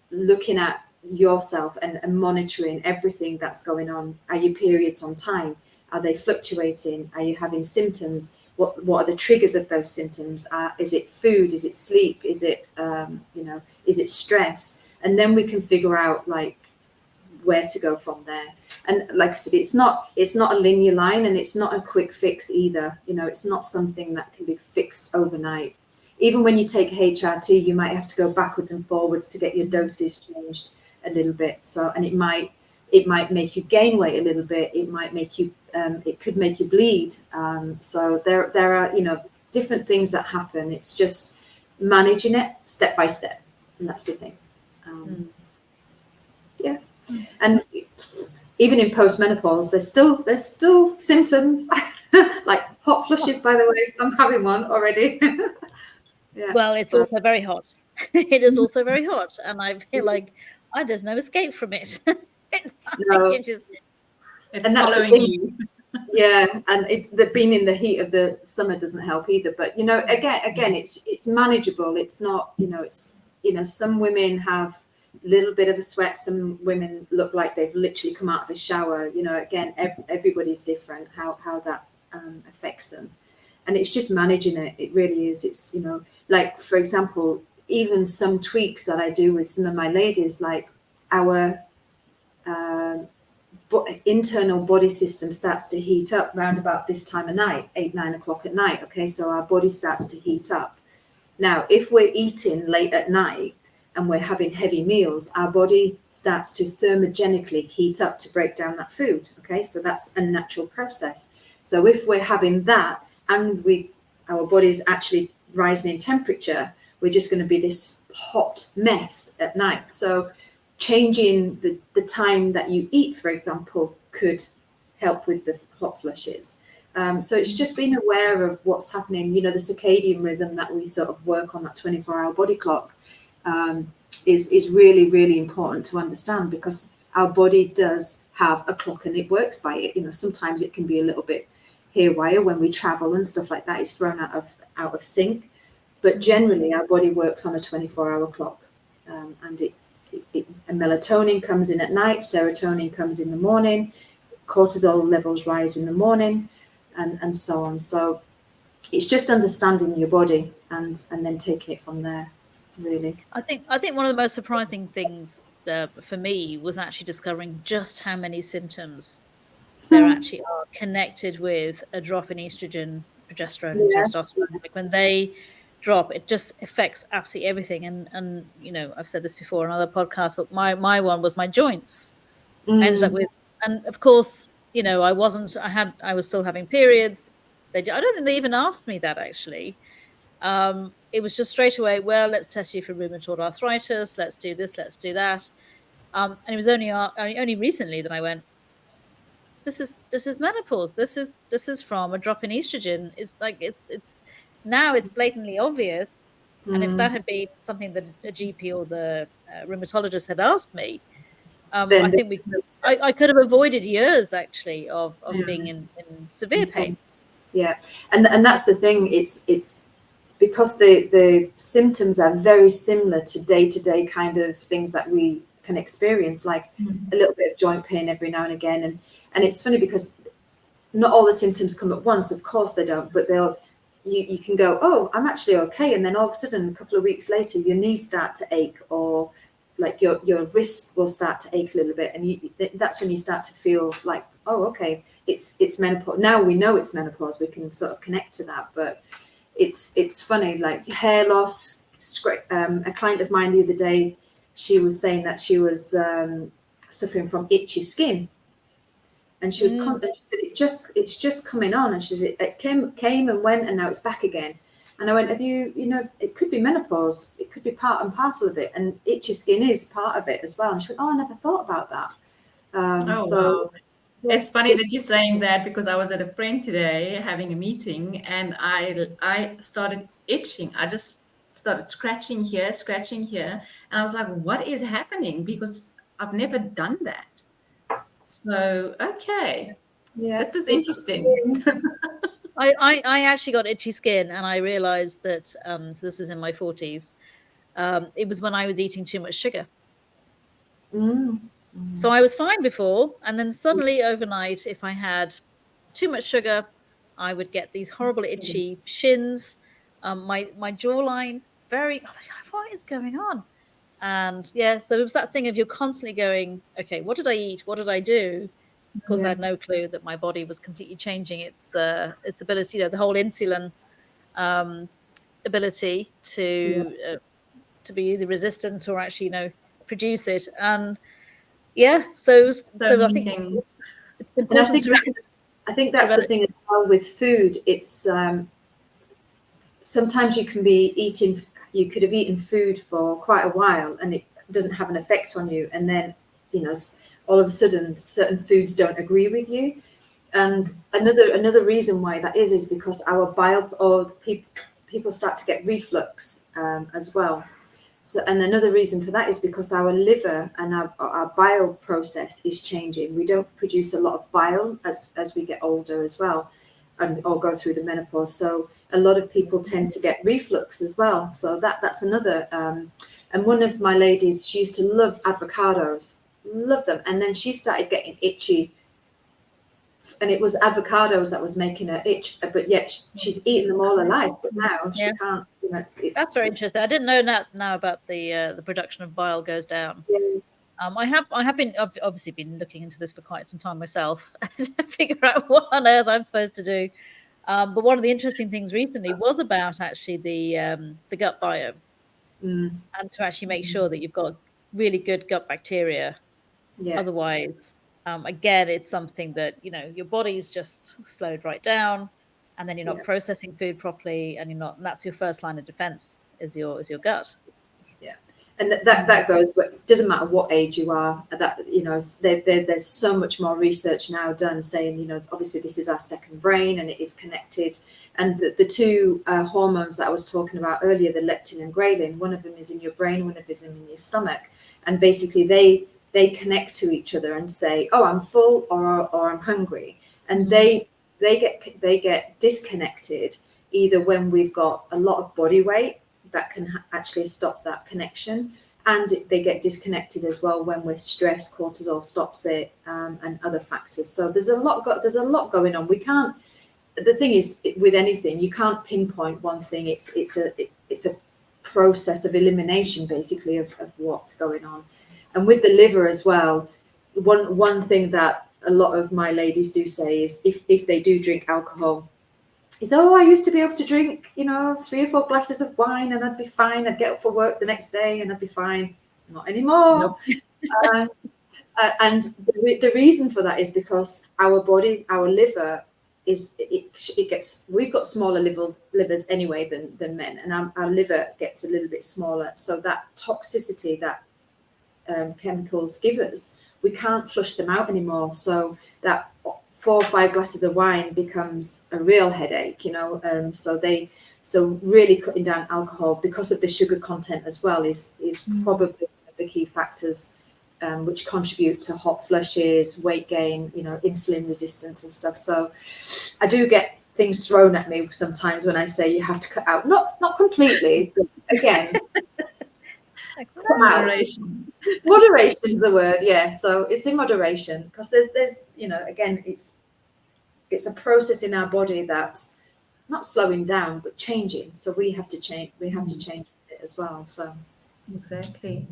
looking at yourself and monitoring everything that's going on. Are your periods on time? Are they fluctuating? Are you having symptoms? What are the triggers of those symptoms? Is it food? Is it sleep? Is it is it stress? And then we can figure out like where to go from there. And like I said, it's not a linear line, and it's not a quick fix either. It's not something that can be fixed overnight. Even when you take HRT, you might have to go backwards and forwards to get your doses changed a little bit. So, and it might make you gain weight a little bit. It might make you, it could make you bleed. So there are, different things that happen. It's just managing it step by step. And that's the thing. Yeah. And even in postmenopause, there's still symptoms like hot flushes, by the way. I'm having one already. Yeah. Well, it's also very hot. It is also very hot, and I feel like there's no escape from it. It's following you. Yeah, and being in the heat of the summer doesn't help either. But again, it's manageable. It's not, some women have a little bit of a sweat. Some women look like they've literally come out of a shower. Again, everybody's different how that affects them. And it's just managing it. It really is. It's, like, for example, even some tweaks that I do with some of my ladies, like our internal body system starts to heat up round about this time of night, 8-9 o'clock at night. Okay, so our body starts to heat up. Now, if we're eating late at night and we're having heavy meals, our body starts to thermogenically heat up to break down that food. Okay, so that's a natural process. So if we're having that and our body is actually rising in temperature, we're just going to be this hot mess at night. So changing the time that you eat, for example, could help with the hot flushes. So it's just being aware of what's happening. The circadian rhythm that we sort of work on, that 24-hour body clock, is really, really important to understand, because our body does have a clock and it works by it. You know, sometimes it can be a little bit haywire when we travel and stuff like that. It's thrown out of sync, but generally our body works on a 24-hour clock, and and melatonin comes in at night, serotonin comes in the morning, cortisol levels rise in the morning, and so on. So it's just understanding your body and then taking it from there, really. I think one of the most surprising things for me was actually discovering just how many symptoms there actually are connected with a drop in estrogen, progesterone, and testosterone. Like when they drop, it just affects absolutely everything. And you know, I've said this before on other podcasts, but my one was my joints. I ended up with, and of course, you know, I was still having periods. I don't think they even asked me that actually. It was just straight away, well, let's test you for rheumatoid arthritis. Let's do this, let's do that. And it was only recently that I went, this is menopause. This is from a drop in estrogen. It's like it's now it's blatantly obvious. And if that had been something that a GP or the rheumatologist had asked me, I think I could have avoided years actually of being in severe pain. Yeah, and that's the thing. It's because the symptoms are very similar to day-to-day kind of things that we can experience, like a little bit of joint pain every now and again. And it's funny because not all the symptoms come at once. Of course they don't, but you can go, oh, I'm actually okay. And then all of a sudden, a couple of weeks later, your knees start to ache, or like your wrist will start to ache a little bit. And that's when you start to feel like, oh, okay, it's menopause. Now we know it's menopause. We can sort of connect to that. But it's funny, like hair loss. A client of mine the other day, she was saying that she was suffering from itchy skin. And she was she said, it's just coming on. And she said, it came and went, and now it's back again. And I went, have you know, it could be menopause. It could be part and parcel of it. And itchy skin is part of it as well. And she went, oh, I never thought about that. Wow. It's funny that you're saying that, because I was at a friend today having a meeting, and I started itching. I just started scratching here. And I was like, what is happening? Because I've never done that. So, okay. Yeah, this is interesting. I actually got itchy skin, and I realized that, so this was in my 40s, it was when I was eating too much sugar. So I was fine before, and then suddenly overnight, if I had too much sugar, I would get these horrible itchy shins, my jawline, what is going on? And yeah, so it was that thing of you're constantly going, okay, what did I eat? What did I do? Of course, I had no clue that my body was completely changing its ability, you know, the whole insulin ability to be either resistant or actually, you know, produce it. And yeah, so I think it's important I think that's the thing as well with food. It's sometimes you could have eaten food for quite a while and it doesn't have an effect on you, and then, you know, all of a sudden certain foods don't agree with you. And another reason why that is because our bile, or people start to get reflux as well. So, and another reason for that is because our liver and our bile process is changing. We don't produce a lot of bile as we get older as well, or go through the menopause. So a lot of people tend to get reflux as well. So that's another. And one of my ladies, she used to love avocados, love them, and then she started getting itchy. And it was avocados that was making her itch, but yet she's eaten them all her life. But now she can't. You know, that's very interesting. I didn't know that now about the production of bile goes down. Yeah. I've obviously been looking into this for quite some time myself to figure out what on earth I'm supposed to do. But one of the interesting things recently was about actually the gut biome, and to actually make sure that you've got really good gut bacteria. Yeah. Otherwise, again, it's something that, you know, your body's just slowed right down, and then you're not processing food properly, and and that's your first line of defense is your gut. Yeah, and that goes, but it doesn't matter what age you are. That, you know, there's so much more research now done saying, you know, obviously this is our second brain and it is connected. And the two hormones that I was talking about earlier, the leptin and ghrelin, one of them is in your brain, one of them is in your stomach, and basically they they connect to each other and say, oh, I'm full or I'm hungry. And they get disconnected either when we've got a lot of body weight that can actually stop that connection, and they get disconnected as well when we're stressed, cortisol stops it, and other factors. So there's a lot going on. We can't, the thing is with anything, you can't pinpoint one thing. It's a process of elimination basically of what's going on. And with the liver as well, one thing that a lot of my ladies do say is if they do drink alcohol, is, oh, I used to be able to drink, 3 or 4 glasses of wine and I'd be fine. I'd get up for work the next day and I'd be fine. Not anymore. Nope. And the reason for that is because our body, our liver, we've got smaller livers anyway than men, and our liver gets a little bit smaller. So that toxicity that chemicals give us, we can't flush them out anymore. So that 4 or 5 glasses of wine becomes a real headache, so really cutting down alcohol because of the sugar content as well is probably one of the key factors which contribute to hot flushes, weight gain, insulin resistance and stuff. So I do get things thrown at me sometimes when I say you have to cut out, not completely, but again, moderation. Moderation's the word, yeah. So it's in moderation because there's again, it's a process in our body that's not slowing down but changing. So we have to change. We have to change it as well. So exactly.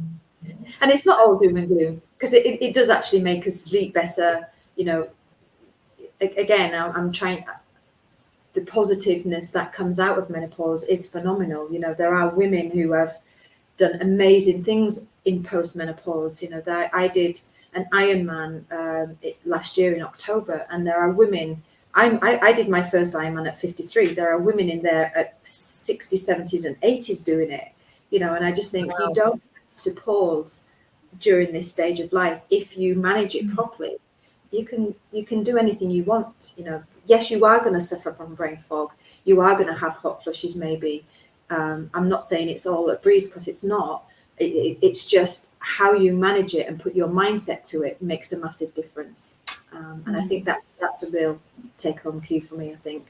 And it's not all doom and gloom, because it does actually make us sleep better. Again, I'm trying. The positiveness that comes out of menopause is phenomenal. There are women who have done amazing things in post-menopause. I did an Ironman last year in October, and there are women. I did my first Ironman at 53. There are women in there at 60s, 70s, and 80s doing it. And I just think you don't have to pause during this stage of life if you manage it properly. You can do anything you want. Yes, you are going to suffer from brain fog. You are going to have hot flushes, maybe. I'm not saying it's all a breeze, because it's not. It's just how you manage it and put your mindset to it makes a massive difference. And I think that's a real take-home cue for me, I think.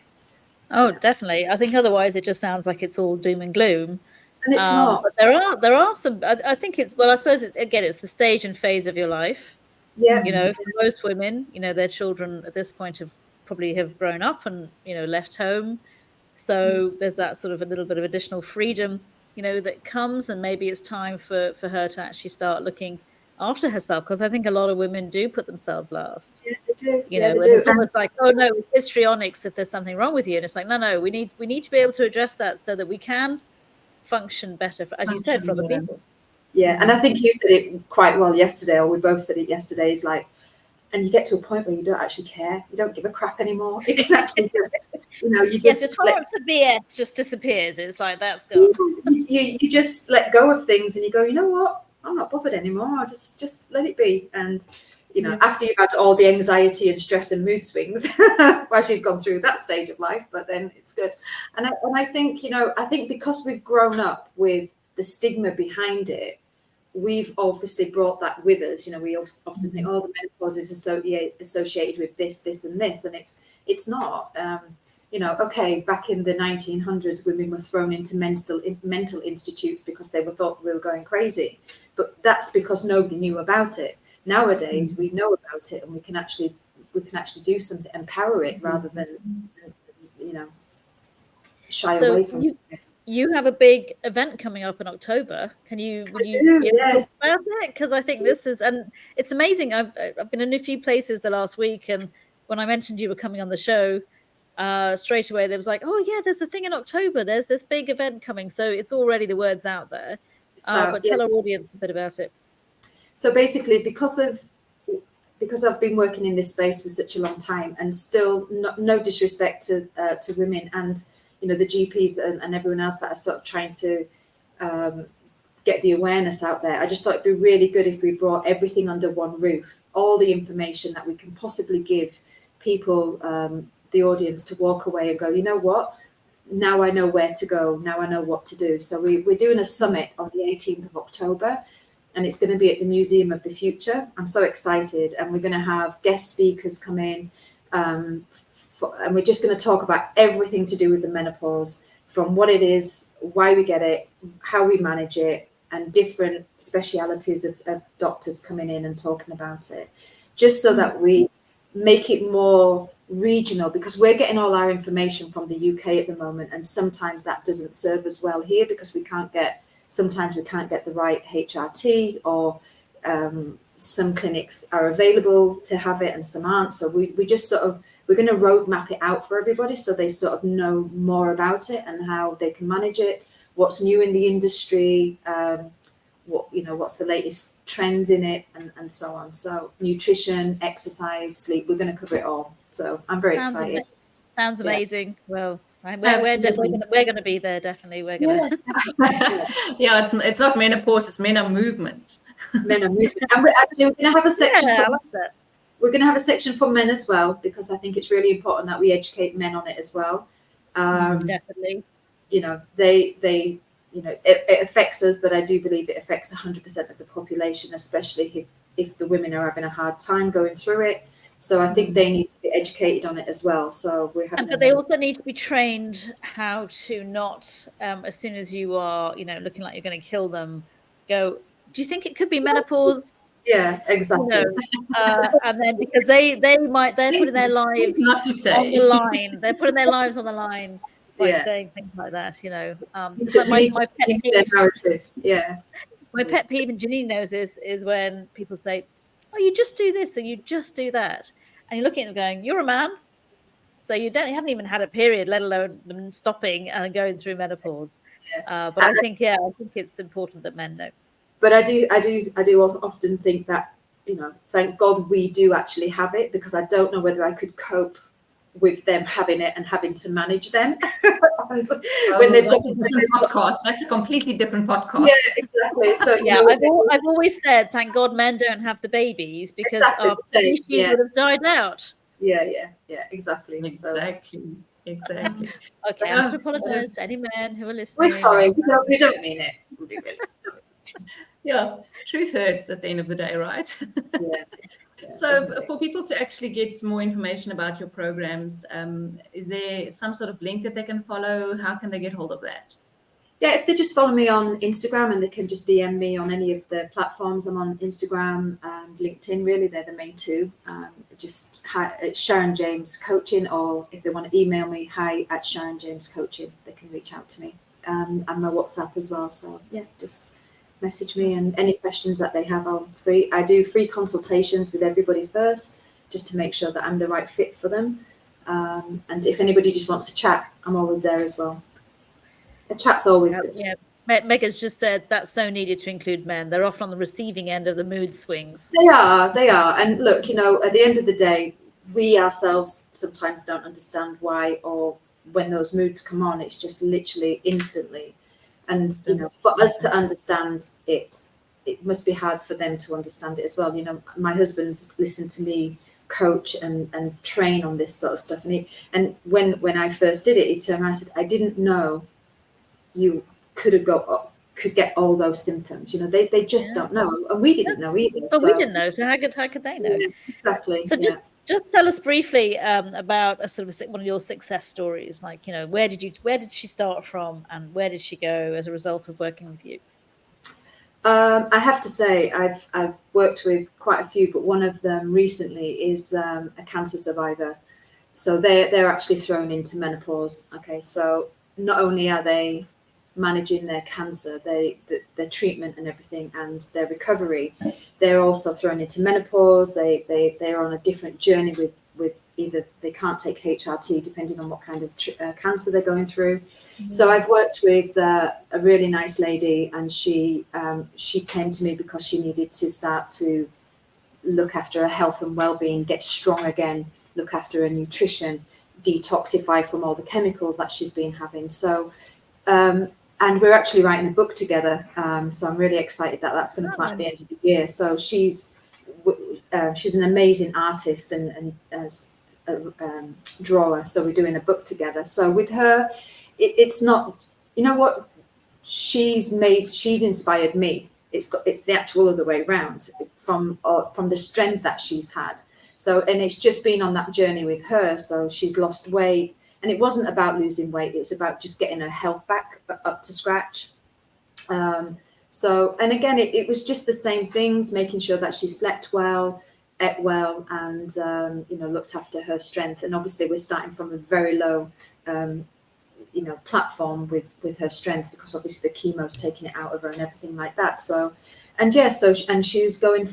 Oh, definitely. I think otherwise it just sounds like it's all doom and gloom. And it's not. But there are some. I think it's, well, I suppose it's the stage and phase of your life. Yeah. For most women, their children at this point probably have grown up and left home. So there's that sort of a little bit of additional freedom, that comes, and maybe it's time for her to actually start looking after herself, because I think a lot of women do put themselves last. Yeah, they do. It's almost like, oh no, it's histrionics if there's something wrong with you, and it's like, no, we need to be able to address that so that we can function better, as you said, for other people. Yeah, and I think you said it quite well yesterday, or we both said it yesterday. Is like, and you get to a point where you don't actually care. You don't give a crap anymore. You can actually just, you just. Yes, the tolerance of BS just disappears. It's like, that's gone. You just let go of things, and you go, you know what? I'm not bothered anymore. I'll just let it be. And after you've had all the anxiety and stress and mood swings, as you've gone through that stage of life, but then it's good. And I think because we've grown up with the stigma behind it, we've obviously brought that with us. We often think, oh, the menopause is associated with this, and this, and it's not. Okay, back in the 1900s, women were thrown into mental institutes because they thought we were going crazy, but that's because nobody knew about it. Nowadays, we know about it, and we can actually do something, empower it, rather than shy away from it. You have a big event coming up in October. Will you talk about it? Because I think this is, and it's amazing. I've been in a few places the last week, and when I mentioned you were coming on the show, straight away there was like, oh yeah, there's a thing in October. There's this big event coming, so it's already, the word's out there. But tell our audience a bit about it. So basically, because I've been working in this space for such a long time, and still no disrespect to women and the GPs and everyone else that are sort of trying to get the awareness out there, I just thought it'd be really good if we brought everything under one roof, all the information that we can possibly give people, the audience, to walk away and go, you know what, now I know where to go, now I know what to do. So we're doing a summit on the 18th of October. and it's going to be at the Museum of the Future. I'm so excited, and we're going to have guest speakers come in, and we're just going to talk about everything to do with the menopause, from what it is, why we get it, how we manage it, and different specialities of doctors coming in and talking about it, just so that we make it more regional, because we're getting all our information from the UK at the moment, and sometimes that doesn't serve us well here, because sometimes we can't get the right HRT, or some clinics are available to have it and some aren't. So we just sort of, we're going to roadmap it out for everybody so they sort of know more about it and how they can manage it, what's new in the industry, what's the latest trends in it, and so on. So nutrition, exercise, sleep, we're going to cover it all. So I'm very excited. Sounds amazing. Well, we're going to be there, definitely. We're going to. Yeah, it's not menopause, it's men are movement. Men are movement. And we're going to have a section I love that. We're going to have a section for men as well, because I think it's really important that we educate men on it as well. Definitely. It affects us, but I do believe it affects 100% of the population, especially if the women are having a hard time going through it. So I think they need to be educated on it as well. So we're having. But they also need to be trained how to not, as soon as you are, looking like you're going to kill them, go, do you think it could be menopause? Yeah, exactly. And then because they're putting their lives not to say. on the line. They're putting their lives on the line by saying things like that, my pet peeve, my pet peeve, and Janine knows this, is when people say, oh, you just do this or you just do that, and you're looking at them going, you're a man, so you haven't even had a period, let alone them stopping and going through menopause. But I think it's important that men know. But I do often think that, thank God we do actually have it, because I don't know whether I could cope with them having it and having to manage them. When they've got a different podcast, that's a completely different podcast. Yeah, exactly. So I've always said, thank God men don't have the babies, because our species would have died out. Yeah, exactly. Exactly. Okay, I have to apologize to any men who are listening. We're sorry, we don't mean it. We really. Yeah, truth hurts at the end of the day, right? So for people to actually get more information about your programs, is there some sort of link that they can follow? How can they get hold of that? Yeah, if they just follow me on Instagram, and they can just DM me on any of the platforms. I'm on Instagram and LinkedIn, really. They're the main two. Just Sharon James Coaching, or if they want to email me, hi@Sharon James Coaching, they can reach out to me. And my WhatsApp as well. So just message me, and any questions that they have, I do free consultations with everybody first, just to make sure that I'm the right fit for them. And if anybody just wants to chat, I'm always there as well. A chat's always good. Yeah, Mega's just said that's so needed to include men. They're often on the receiving end of the mood swings. They are. And look, at the end of the day, we ourselves sometimes don't understand why, or when those moods come on, it's just literally instantly. And for us to understand it must be hard for them to understand it as well. My husband's listened to me coach and train on this sort of stuff, and when I first did it, he turned around and said, I didn't know you could get all those symptoms. They just don't know, and we didn't know either. But we didn't know, so how could they know? Yeah, exactly. So just tell us briefly about one of your success stories. Like, where did she start from, and where did she go as a result of working with you? I have to say, I've worked with quite a few, but one of them recently is a cancer survivor. So they're actually thrown into menopause. Okay, so not only are they managing their cancer, their treatment and everything, and their recovery, they're also thrown into menopause. They're on a different journey with either they can't take HRT, depending on what kind of cancer they're going through. Mm-hmm. So I've worked with a really nice lady, and she came to me because she needed to start to look after her health and well-being, get strong again, look after her nutrition, detoxify from all the chemicals that she's been having. So and we're actually writing a book together, so I'm really excited that that's going to come out at the end of the year. So she's an amazing artist and drawer, so we're doing a book together. So with her, it's not, what she's inspired me, it's the actual other way around from the strength that she's had. So, and it's just been on that journey with her. So she's lost weight, and it wasn't about losing weight. It's about just getting her health back up to scratch. So, and again, it was just the same things, making sure that she slept well, ate well, and, looked after her strength. And obviously we're starting from a very low, platform with her strength, because obviously the chemo's taking it out of her and everything like that. So, and yeah, and she's going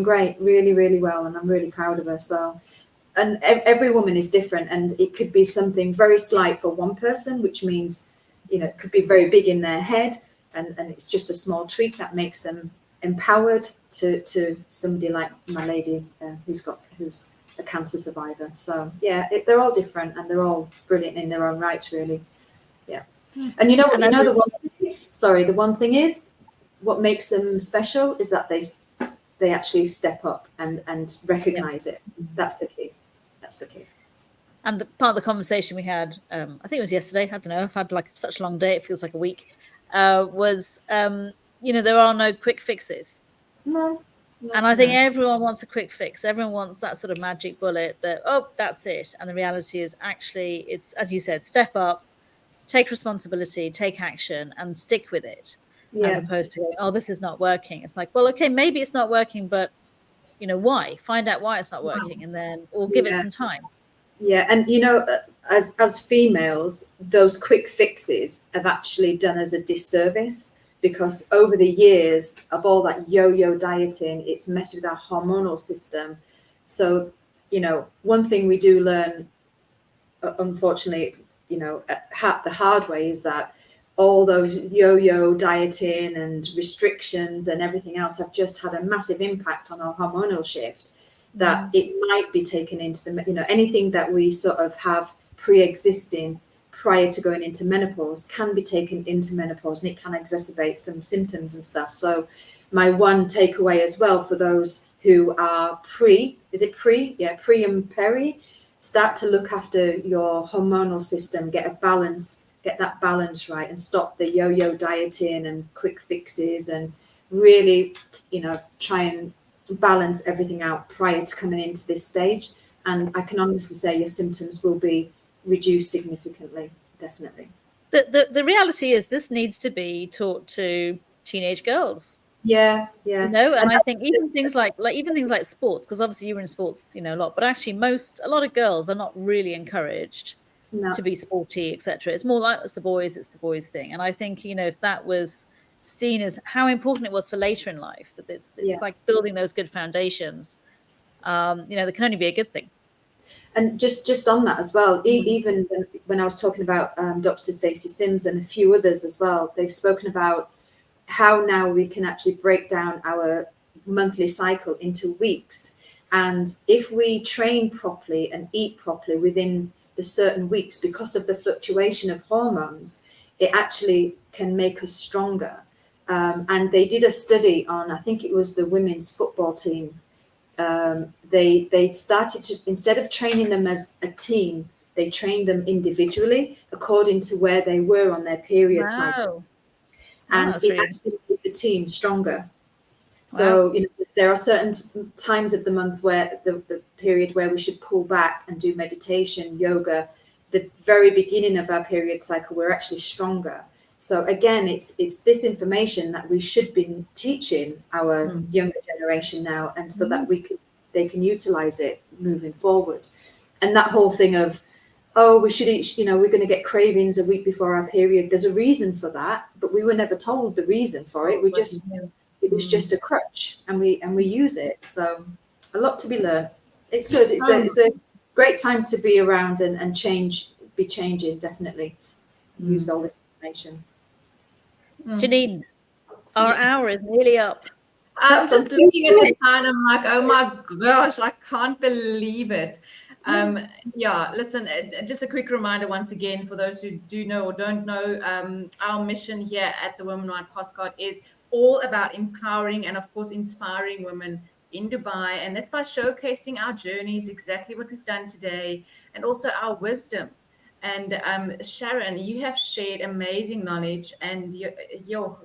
great, really, really well. And I'm really proud of her. So, and every woman is different, and it could be something very slight for one person, which means, it could be very big in their head, and it's just a small tweak that makes them empowered to somebody like my lady who's a cancer survivor. So yeah, they're all different, and they're all brilliant in their own right, really. Yeah. And the one thing is, what makes them special is that they actually step up and recognize it. That's the key. And part of the conversation we had, I think it was yesterday, I don't know, I've had like such a long day, it feels like a week, was, there are no quick fixes. No. And I think everyone wants a quick fix. Everyone wants that sort of magic bullet that, that's it. And the reality is actually, it's, as you said, step up, take responsibility, take action, and stick with it. Yeah. As opposed to going, this is not working. It's like, well, okay, maybe it's not working, but why? Find out why it's not working, and then, or give it some time. Yeah, and as females, those quick fixes have actually done us a disservice, because over the years of all that yo-yo dieting, it's messed with our hormonal system. So, one thing we do learn, unfortunately, the hard way, is that all those yo-yo dieting and restrictions and everything else have just had a massive impact on our hormonal shift, that it might be taken into anything that we sort of have pre-existing prior to going into menopause can be taken into menopause, and it can exacerbate some symptoms and stuff. So my one takeaway as well for those who are pre and peri, start to look after your hormonal system, get that balance right, and stop the yo-yo dieting and quick fixes, and really, try and balance everything out prior to coming into this stage. And I can honestly say your symptoms will be reduced significantly, definitely. The reality is this needs to be taught to teenage girls. Yeah. And I think even things like sports, because obviously you were in sports, a lot, but actually a lot of girls are not really encouraged to be sporty, etc. It's more like it's the boys thing. And I think, if that was seen as how important it was for later in life, that it's like building those good foundations, there can only be a good thing. And just on that as well, even when I was talking about Dr. Stacey Sims and a few others as well, they've spoken about how now we can actually break down our monthly cycle into weeks. And if we train properly and eat properly within the certain weeks, because of the fluctuation of hormones, it actually can make us stronger. And they did a study on, I think it was the women's football team. They started to, instead of training them as a team, they trained them individually according to where they were on their period cycle. And it actually made the team stronger. So, there are certain times of the month where the period where we should pull back and do meditation, yoga. The very beginning of our period cycle, we're actually stronger. So again, it's this information that we should be teaching our younger generation now, and so that they can utilize it moving forward. And that whole thing of, we should eat, we're going to get cravings a week before our period. There's a reason for that, but we were never told the reason for it. It was just a crutch, and we use it. So a lot to be learned. It's good. It's a great time to be around and be changing, definitely. Use all this information. Janine, our hour is nearly up. I'm just looking at the time. I'm like, oh my gosh, I can't believe it. Listen, just a quick reminder once again for those who do know or don't know, our mission here at the Women Wide Postcard is all about empowering and, of course, inspiring women in Dubai. And that's by showcasing our journeys, exactly what we've done today, and also our wisdom. And Sharon, you have shared amazing knowledge, and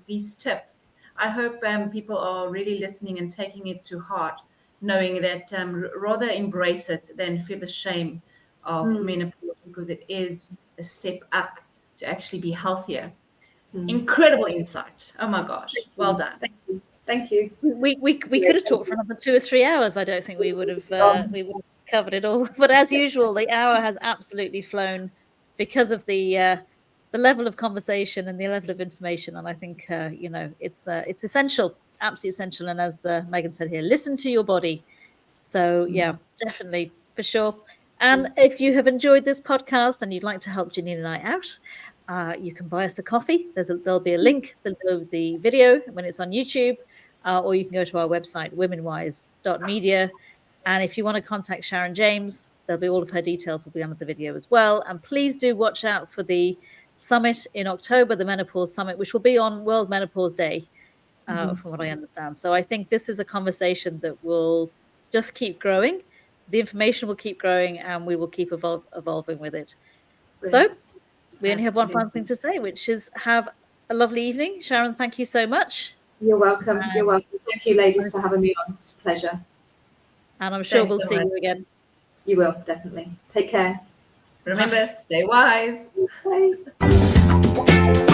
these tips, I hope people are really listening and taking it to heart, knowing that rather embrace it than feel the shame of menopause, because it is a step up to actually be healthier. Incredible insight. Oh my gosh. Well done. Thank you. We could have talked for another 2 or 3 hours. I don't think we would have covered it all. But as usual, the hour has absolutely flown because of the level of conversation and the level of information. And I think it's essential, absolutely essential. And as Megan said here, listen to your body. So yeah, definitely, for sure. And if you have enjoyed this podcast and you'd like to help Janine and I out, you can buy us a coffee. There'll be a link below the video when it's on YouTube, or you can go to our website, womenwise.media. And if you want to contact Sharon James, there'll be all of her details will be under the video as well. And please do watch out for the summit in October, the Menopause Summit, which will be on World Menopause Day, from what I understand. So I think this is a conversation that will just keep growing. The information will keep growing, and we will keep evolving with it. Brilliant. So we only have one final thing to say, which is have a lovely evening. Sharon, thank you so much. You're welcome. You're welcome. Thank you, ladies, for having me on. It's a pleasure. And I'm sure Thanks we'll so see much. you again. You will, definitely. Take care. Remember, stay wise. Bye.